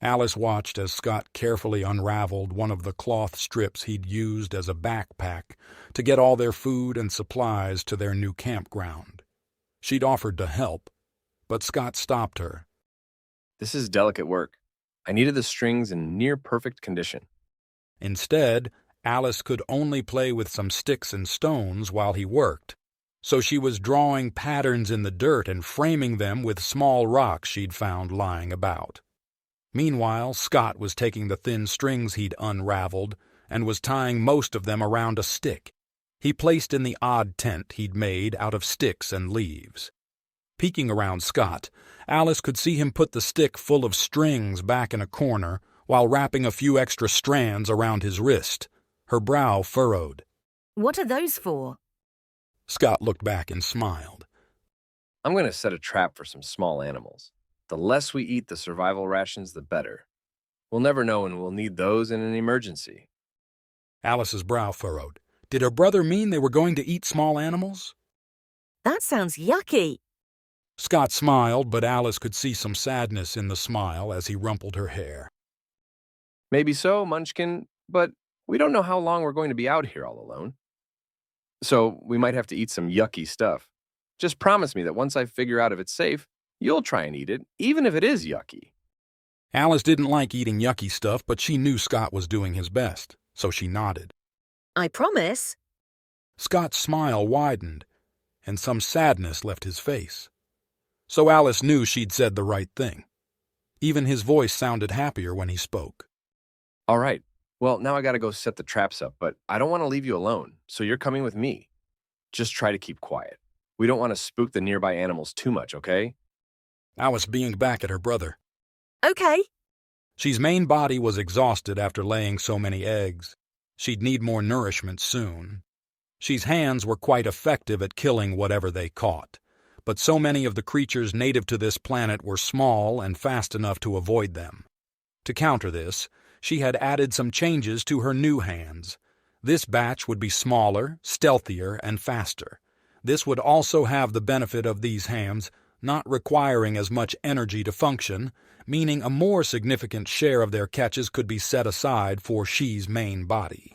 Alice watched as Scott carefully unraveled one of the cloth strips he'd used as a backpack to get all their food and supplies to their new campground. She'd offered to help, but Scott stopped her. This is delicate work. I needed the strings in near-perfect condition. Instead, Alice could only play with some sticks and stones while he worked, so she was drawing patterns in the dirt and framing them with small rocks she'd found lying about. Meanwhile, Scott was taking the thin strings he'd unraveled and was tying most of them around a stick he placed in the odd tent he'd made out of sticks and leaves. Peeking around Scott, Alice could see him put the stick full of strings back in a corner while wrapping a few extra strands around his wrist. Her brow furrowed. What are those for? Scott looked back and smiled. I'm going to set a trap for some small animals. The less we eat the survival rations, the better. We'll never know when we'll need those in an emergency. Alice's brow furrowed. Did her brother mean they were going to eat small animals? That sounds yucky. Scott smiled, but Alice could see some sadness in the smile as he rumpled her hair. Maybe so, Munchkin, but we don't know how long we're going to be out here all alone. So we might have to eat some yucky stuff. Just promise me that once I figure out if it's safe, you'll try and eat it, even if it is yucky. Alice didn't like eating yucky stuff, but she knew Scott was doing his best, so she nodded. I promise. Scott's smile widened, and some sadness left his face. So Alice knew she'd said the right thing. Even his voice sounded happier when he spoke. All right. Well, now I gotta go set the traps up, but I don't want to leave you alone, so you're coming with me. Just try to keep quiet. We don't want to spook the nearby animals too much, okay? Alice beamed back at her brother. Okay. She's main body was exhausted after laying so many eggs. She'd need more nourishment soon. She's hands were quite effective at killing whatever they caught, but so many of the creatures native to this planet were small and fast enough to avoid them. To counter this, she had added some changes to her new hands. This batch would be smaller, stealthier, and faster. This would also have the benefit of these hands not requiring as much energy to function, meaning a more significant share of their catches could be set aside for she's main body.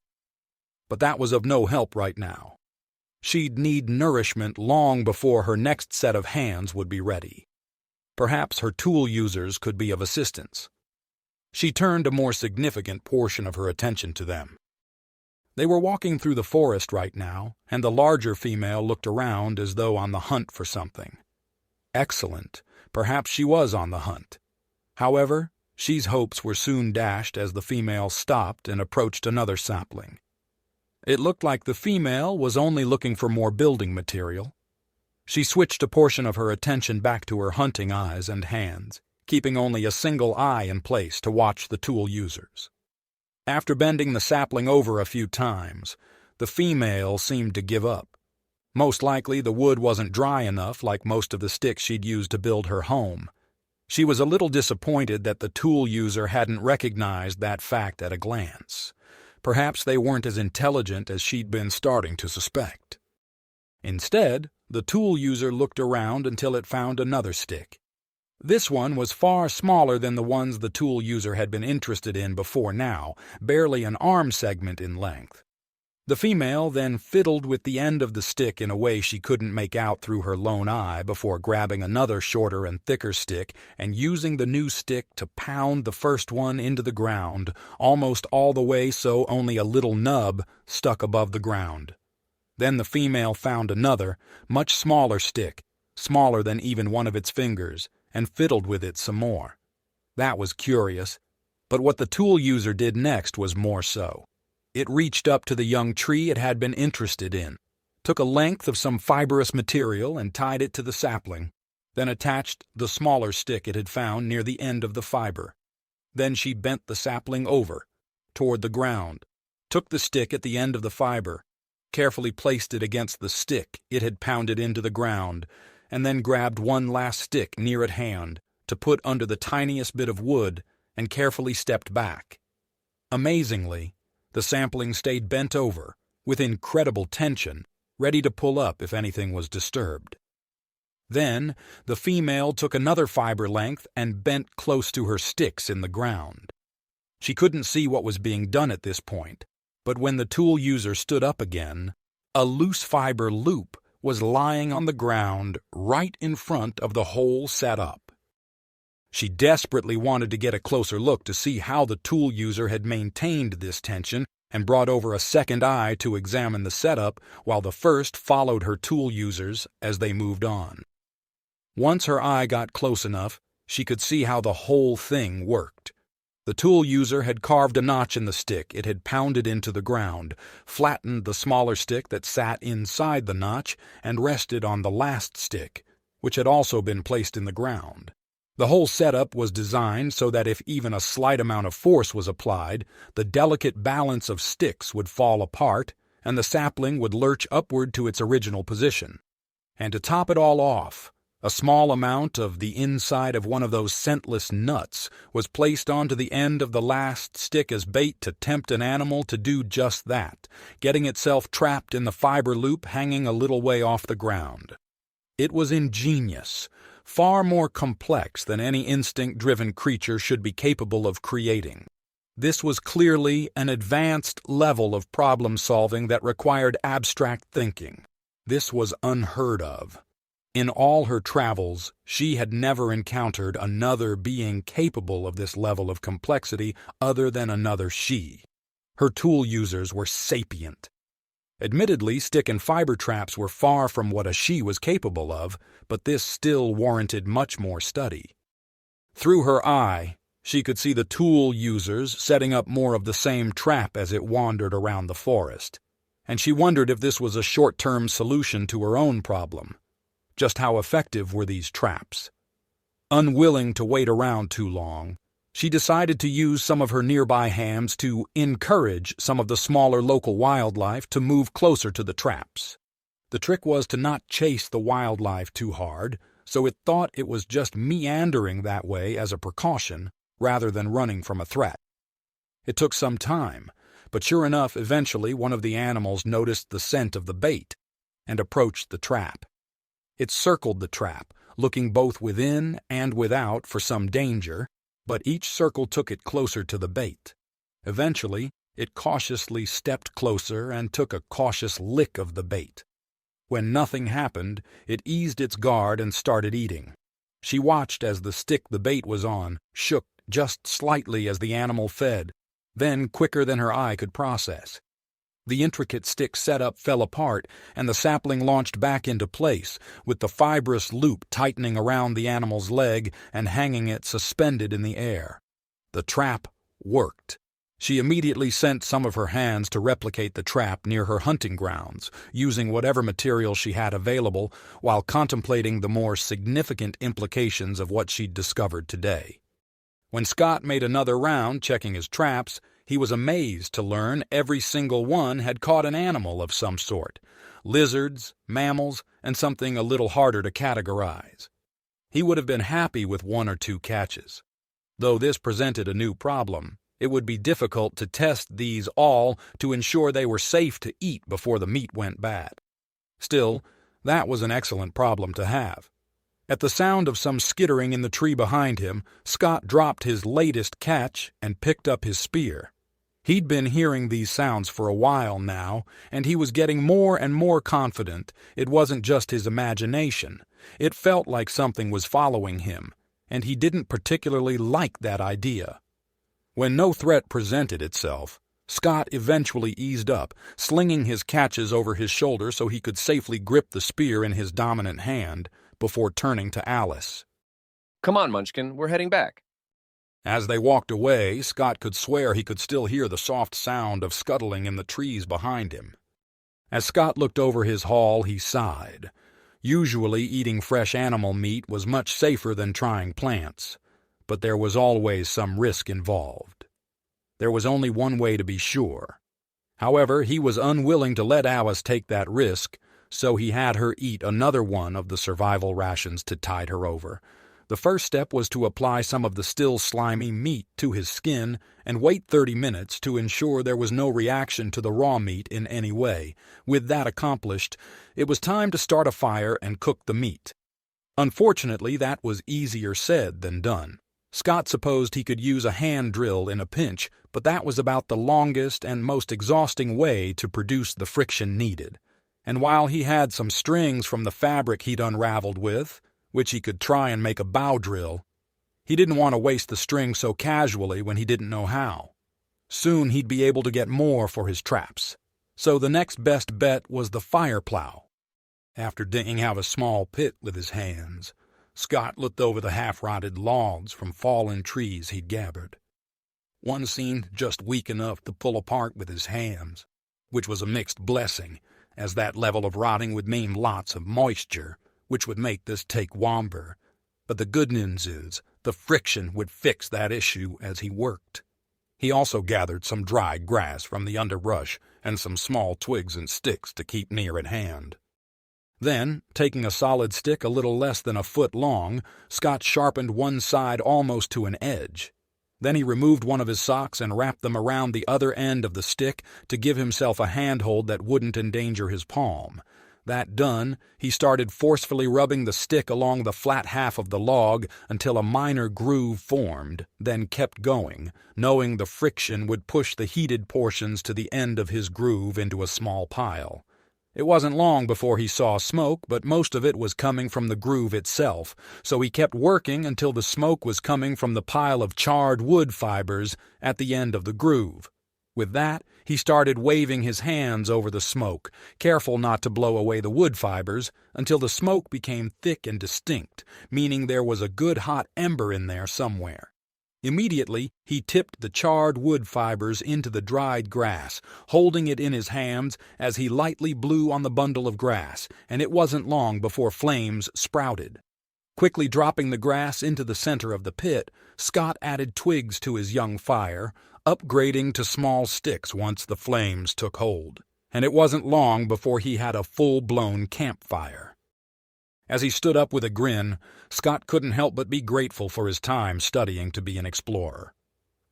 But that was of no help right now. She'd need nourishment long before her next set of hands would be ready. Perhaps her tool users could be of assistance. She turned a more significant portion of her attention to them. They were walking through the forest right now, and the larger female looked around as though on the hunt for something. Excellent. Perhaps she was on the hunt. However, she's hopes were soon dashed as the female stopped and approached another sapling. It looked like the female was only looking for more building material. She switched a portion of her attention back to her hunting eyes and hands, keeping only a single eye in place to watch the tool users. After bending the sapling over a few times, the female seemed to give up. Most likely the wood wasn't dry enough like most of the sticks she'd used to build her home. She was a little disappointed that the tool user hadn't recognized that fact at a glance. Perhaps they weren't as intelligent as she'd been starting to suspect. Instead, the tool user looked around until it found another stick. This one was far smaller than the ones the tool user had been interested in before now, barely an arm segment in length. The female then fiddled with the end of the stick in a way she couldn't make out through her lone eye before grabbing another shorter and thicker stick and using the new stick to pound the first one into the ground, almost all the way so only a little nub stuck above the ground. Then the female found another, much smaller stick, smaller than even one of its fingers, and fiddled with it some more. That was curious, but what the tool user did next was more so. It reached up to the young tree it had been interested in, took a length of some fibrous material and tied it to the sapling, then attached the smaller stick it had found near the end of the fiber. Then she bent the sapling over, toward the ground, took the stick at the end of the fiber, carefully placed it against the stick it had pounded into the ground, and then grabbed one last stick near at hand to put under the tiniest bit of wood and carefully stepped back. Amazingly, the sapling stayed bent over, with incredible tension, ready to pull up if anything was disturbed. Then, the female took another fiber length and bent close to her sticks in the ground. She couldn't see what was being done at this point, but when the tool user stood up again, a loose fiber loop was lying on the ground right in front of the hole set up. She desperately wanted to get a closer look to see how the tool user had maintained this tension and brought over a second eye to examine the setup while the first followed her tool users as they moved on. Once her eye got close enough, she could see how the whole thing worked. The tool user had carved a notch in the stick it had pounded into the ground, flattened the smaller stick that sat inside the notch, and rested on the last stick, which had also been placed in the ground. The whole setup was designed so that if even a slight amount of force was applied, the delicate balance of sticks would fall apart and the sapling would lurch upward to its original position. And to top it all off, a small amount of the inside of one of those scentless nuts was placed onto the end of the last stick as bait to tempt an animal to do just that, getting itself trapped in the fiber loop hanging a little way off the ground. It was ingenious, far more complex than any instinct-driven creature should be capable of creating. This was clearly an advanced level of problem-solving that required abstract thinking. This was unheard of. In all her travels, she had never encountered another being capable of this level of complexity other than another she. Her tool users were sapient. Admittedly, stick and fiber traps were far from what a she was capable of, but this still warranted much more study. Through her eye, she could see the tool users setting up more of the same trap as it wandered around the forest, and she wondered if this was a short-term solution to her own problem. Just how effective were these traps? Unwilling to wait around too long, she decided to use some of her nearby hams to encourage some of the smaller local wildlife to move closer to the traps. The trick was to not chase the wildlife too hard, so it thought it was just meandering that way as a precaution rather than running from a threat. It took some time, but sure enough, eventually one of the animals noticed the scent of the bait and approached the trap. It circled the trap, looking both within and without for some danger, but each circle took it closer to the bait. Eventually, it cautiously stepped closer and took a cautious lick of the bait. When nothing happened, it eased its guard and started eating. She watched as the stick the bait was on shook just slightly as the animal fed, then quicker than her eye could process. The intricate stick setup fell apart, and the sapling launched back into place, with the fibrous loop tightening around the animal's leg and hanging it suspended in the air. The trap worked. She immediately sent some of her hands to replicate the trap near her hunting grounds, using whatever material she had available, while contemplating the more significant implications of what she'd discovered today. When Scott made another round checking his traps, he was amazed to learn every single one had caught an animal of some sort: lizards, mammals, and something a little harder to categorize. He would have been happy with one or two catches. Though this presented a new problem, it would be difficult to test these all to ensure they were safe to eat before the meat went bad. Still, that was an excellent problem to have. At the sound of some skittering in the tree behind him, Scott dropped his latest catch and picked up his spear. He'd been hearing these sounds for a while now, and he was getting more and more confident it wasn't just his imagination. It felt like something was following him, and he didn't particularly like that idea. When no threat presented itself, Scott eventually eased up, slinging his catches over his shoulder so he could safely grip the spear in his dominant hand, before turning to Alice. Come on, Munchkin, we're heading back. As they walked away, Scott could swear he could still hear the soft sound of scuttling in the trees behind him. As Scott looked over his haul, he sighed. Usually eating fresh animal meat was much safer than trying plants, but there was always some risk involved. There was only one way to be sure. However, he was unwilling to let Alice take that risk, so he had her eat another one of the survival rations to tide her over. The first step was to apply some of the still slimy meat to his skin and wait 30 minutes to ensure there was no reaction to the raw meat in any way. With that accomplished, it was time to start a fire and cook the meat. Unfortunately, that was easier said than done. Scott supposed he could use a hand drill in a pinch, but that was about the longest and most exhausting way to produce the friction needed. And while he had some strings from the fabric he'd unraveled with, which he could try and make a bow drill, he didn't want to waste the string so casually when he didn't know how. Soon he'd be able to get more for his traps. So the next best bet was the fire plow. After digging out a small pit with his hands, Scott looked over the half-rotted logs from fallen trees he'd gathered. One seemed just weak enough to pull apart with his hands, which was a mixed blessing, as that level of rotting would mean lots of moisture, which would make this take womber. But the good news is, the friction would fix that issue as he worked. He also gathered some dry grass from the underbrush and some small twigs and sticks to keep near at hand. Then, taking a solid stick a little less than a foot long, Scott sharpened one side almost to an edge. Then he removed one of his socks and wrapped them around the other end of the stick to give himself a handhold that wouldn't endanger his palm. That done, he started forcefully rubbing the stick along the flat half of the log until a minor groove formed, then kept going, knowing the friction would push the heated portions to the end of his groove into a small pile. It wasn't long before he saw smoke, but most of it was coming from the groove itself, so he kept working until the smoke was coming from the pile of charred wood fibers at the end of the groove. With that, he started waving his hands over the smoke, careful not to blow away the wood fibers, until the smoke became thick and distinct, meaning there was a good hot ember in there somewhere. Immediately, he tipped the charred wood fibers into the dried grass, holding it in his hands as he lightly blew on the bundle of grass, and it wasn't long before flames sprouted. Quickly dropping the grass into the center of the pit, Scott added twigs to his young fire, upgrading to small sticks once the flames took hold, and it wasn't long before he had a full-blown campfire. As he stood up with a grin, Scott couldn't help but be grateful for his time studying to be an explorer.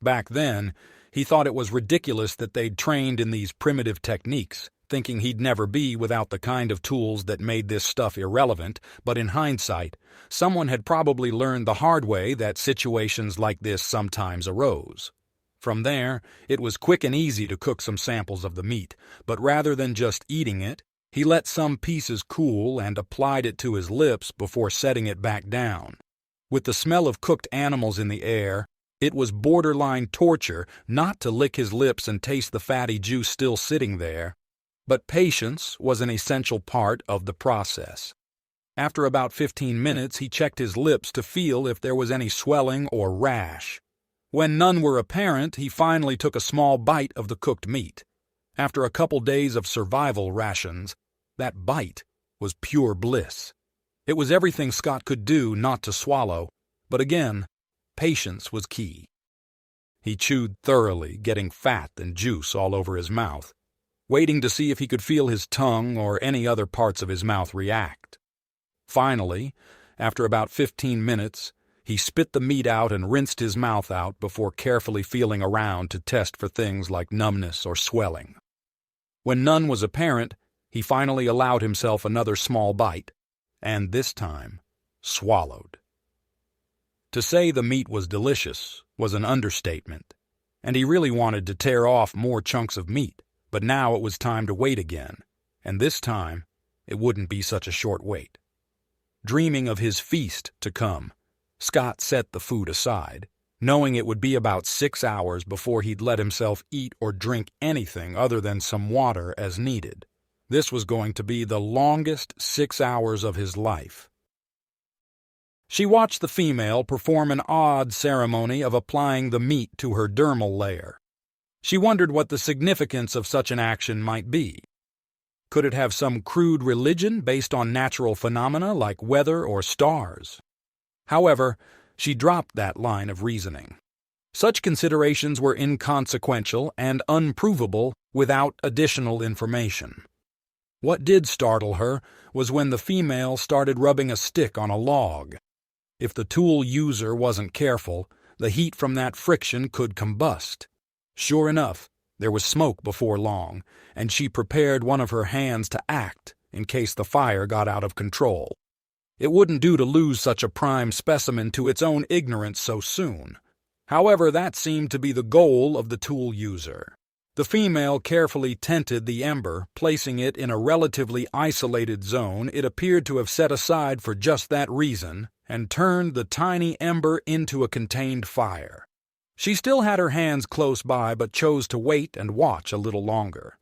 Back then, he thought it was ridiculous that they'd trained in these primitive techniques, thinking he'd never be without the kind of tools that made this stuff irrelevant, but in hindsight, someone had probably learned the hard way that situations like this sometimes arose. From there, it was quick and easy to cook some samples of the meat, but rather than just eating it, he let some pieces cool and applied it to his lips before setting it back down. With the smell of cooked animals in the air, it was borderline torture not to lick his lips and taste the fatty juice still sitting there, but patience was an essential part of the process. After about 15 minutes, he checked his lips to feel if there was any swelling or rash. When none were apparent, he finally took a small bite of the cooked meat. After a couple days of survival rations, that bite was pure bliss. It was everything Scott could do not to swallow, but again, patience was key. He chewed thoroughly, getting fat and juice all over his mouth, waiting to see if he could feel his tongue or any other parts of his mouth react. Finally, after about 15 minutes, he spit the meat out and rinsed his mouth out before carefully feeling around to test for things like numbness or swelling. When none was apparent, he finally allowed himself another small bite, and this time, swallowed. To say the meat was delicious was an understatement, and he really wanted to tear off more chunks of meat, but now it was time to wait again, and this time, it wouldn't be such a short wait. Dreaming of his feast to come, Scott set the food aside, knowing it would be about 6 hours before he'd let himself eat or drink anything other than some water as needed. This was going to be the longest 6 hours of his life. She watched the female perform an odd ceremony of applying the meat to her dermal layer. She wondered what the significance of such an action might be. Could it have some crude religion based on natural phenomena like weather or stars? However, she dropped that line of reasoning. Such considerations were inconsequential and unprovable without additional information. What did startle her was when the female started rubbing a stick on a log. If the tool user wasn't careful, the heat from that friction could combust. Sure enough, there was smoke before long, and she prepared one of her hands to act in case the fire got out of control. It wouldn't do to lose such a prime specimen to its own ignorance so soon. However, that seemed to be the goal of the tool user. The female carefully tented the ember, placing it in a relatively isolated zone it appeared to have set aside for just that reason, and turned the tiny ember into a contained fire. She still had her hands close by but chose to wait and watch a little longer.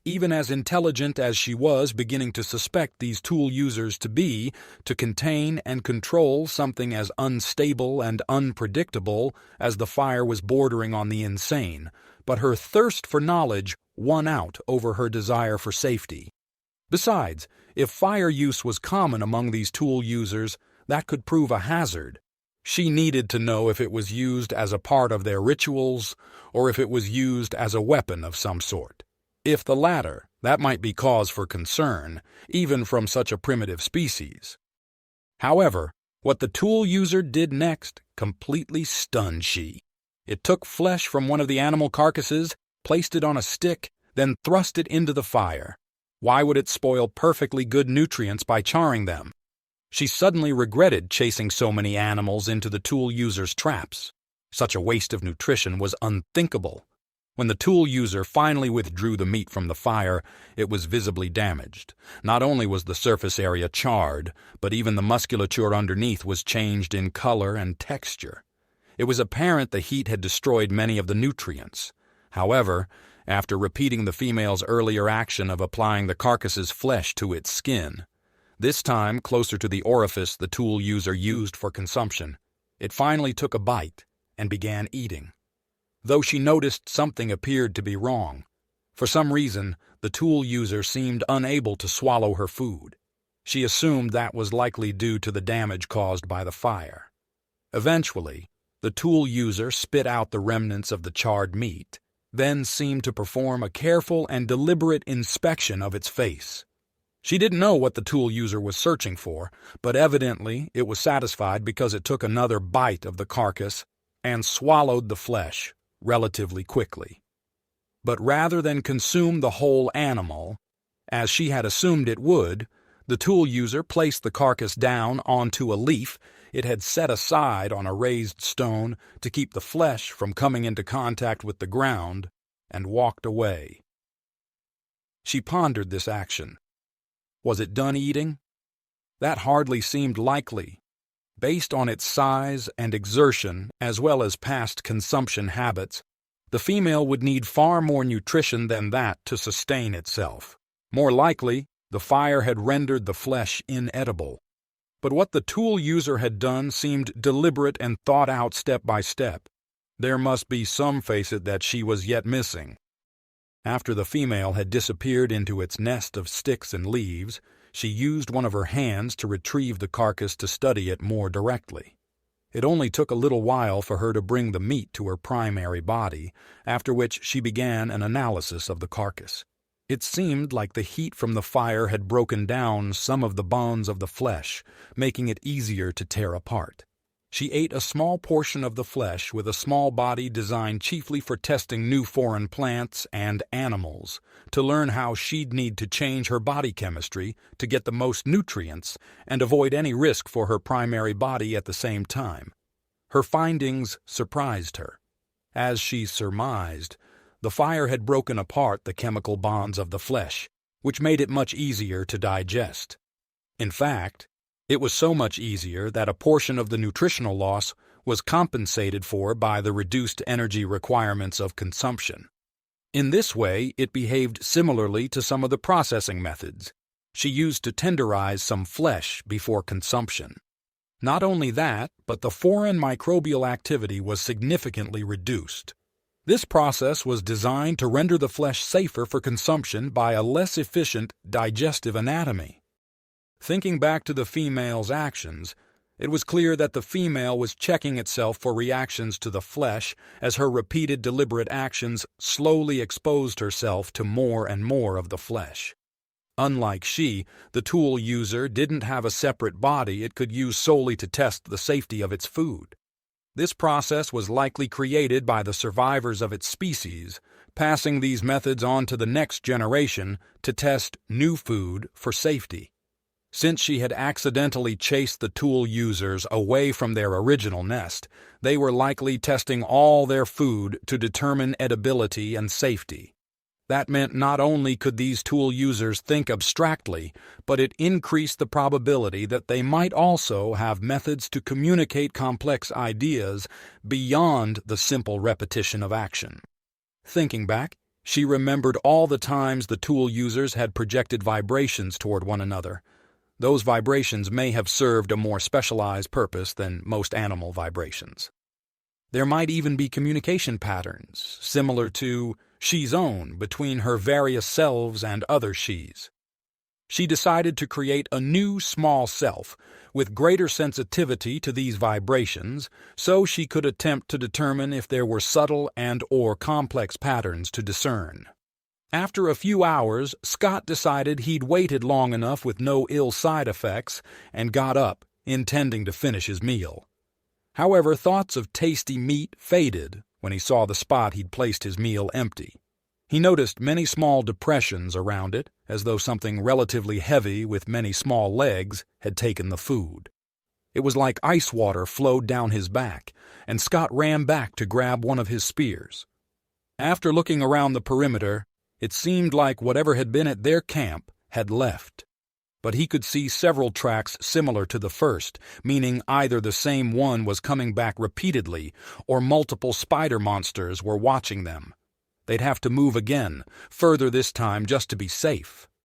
Even as intelligent as she was beginning to suspect these tool users to be, to contain and control something as unstable and unpredictable as the fire was bordering on the insane, but her thirst for knowledge won out over her desire for safety. Besides, if fire use was common among these tool users, that could prove a hazard. She needed to know if it was used as a part of their rituals or if it was used as a weapon of some sort. If the latter, that might be cause for concern, even from such a primitive species. However, what the tool user did next completely stunned she. It took flesh from one of the animal carcasses, placed it on a stick, then thrust it into the fire. Why would it spoil perfectly good nutrients by charring them? She suddenly regretted chasing so many animals into the tool user's traps. Such a waste of nutrition was unthinkable. When the tool user finally withdrew the meat from the fire, it was visibly damaged. Not only was the surface area charred, but even the musculature underneath was changed in color and texture. It was apparent the heat had destroyed many of the nutrients. However, after repeating the female's earlier action of applying the carcass's flesh to its skin, this time closer to the orifice the tool user used for consumption, it finally took a bite and began eating. Though she noticed something appeared to be wrong. For some reason, the tool user seemed unable to swallow her food. She assumed that was likely due to the damage caused by the fire. Eventually, the tool user spit out the remnants of the charred meat, then seemed to perform a careful and deliberate inspection of its face. She didn't know what the tool user was searching for, but evidently it was satisfied because it took another bite of the carcass and swallowed the flesh relatively quickly. But rather than consume the whole animal, as she had assumed it would, the tool user placed the carcass down onto a leaf it had set aside on a raised stone to keep the flesh from coming into contact with the ground, and walked away. She pondered this action. Was it done eating? That hardly seemed likely. Based on its size and exertion, as well as past consumption habits, the female would need far more nutrition than that to sustain itself. More likely, the fire had rendered the flesh inedible. But what the tool user had done seemed deliberate and thought out step by step. There must be some facet that she was yet missing. After the female had disappeared into its nest of sticks and leaves, she used one of her hands to retrieve the carcass to study it more directly. It only took a little while for her to bring the meat to her primary body, after which she began an analysis of the carcass. It seemed like the heat from the fire had broken down some of the bones of the flesh, making it easier to tear apart. She ate a small portion of the flesh with a small body designed chiefly for testing new foreign plants and animals, to learn how she'd need to change her body chemistry to get the most nutrients and avoid any risk for her primary body at the same time. Her findings surprised her. As she surmised, the fire had broken apart the chemical bonds of the flesh, which made it much easier to digest. In fact, it was so much easier that a portion of the nutritional loss was compensated for by the reduced energy requirements of consumption. In this way, it behaved similarly to some of the processing methods she used to tenderize some flesh before consumption. Not only that, but the foreign microbial activity was significantly reduced. This process was designed to render the flesh safer for consumption by a less efficient digestive anatomy. Thinking back to the female's actions, it was clear that the female was checking itself for reactions to the flesh as her repeated deliberate actions slowly exposed herself to more and more of the flesh. Unlike she, the tool user didn't have a separate body it could use solely to test the safety of its food. This process was likely created by the survivors of its species, passing these methods on to the next generation to test new food for safety. Since she had accidentally chased the tool users away from their original nest, they were likely testing all their food to determine edibility and safety. That meant not only could these tool users think abstractly, but it increased the probability that they might also have methods to communicate complex ideas beyond the simple repetition of action. Thinking back, she remembered all the times the tool users had projected vibrations toward one another. Those vibrations may have served a more specialized purpose than most animal vibrations. There might even be communication patterns, similar to she's own between her various selves and other she's. She decided to create a new small self with greater sensitivity to these vibrations so she could attempt to determine if there were subtle and/or complex patterns to discern. After a few hours, Scott decided he'd waited long enough with no ill side effects and got up, intending to finish his meal. However, thoughts of tasty meat faded when he saw the spot he'd placed his meal empty. He noticed many small depressions around it, as though something relatively heavy with many small legs had taken the food. It was like ice water flowed down his back, and Scott ran back to grab one of his spears. After looking around the perimeter, it seemed like whatever had been at their camp had left. But he could see several tracks similar to the first, meaning either the same one was coming back repeatedly or multiple spider monsters were watching them. They'd have to move again, further this time just to be safe.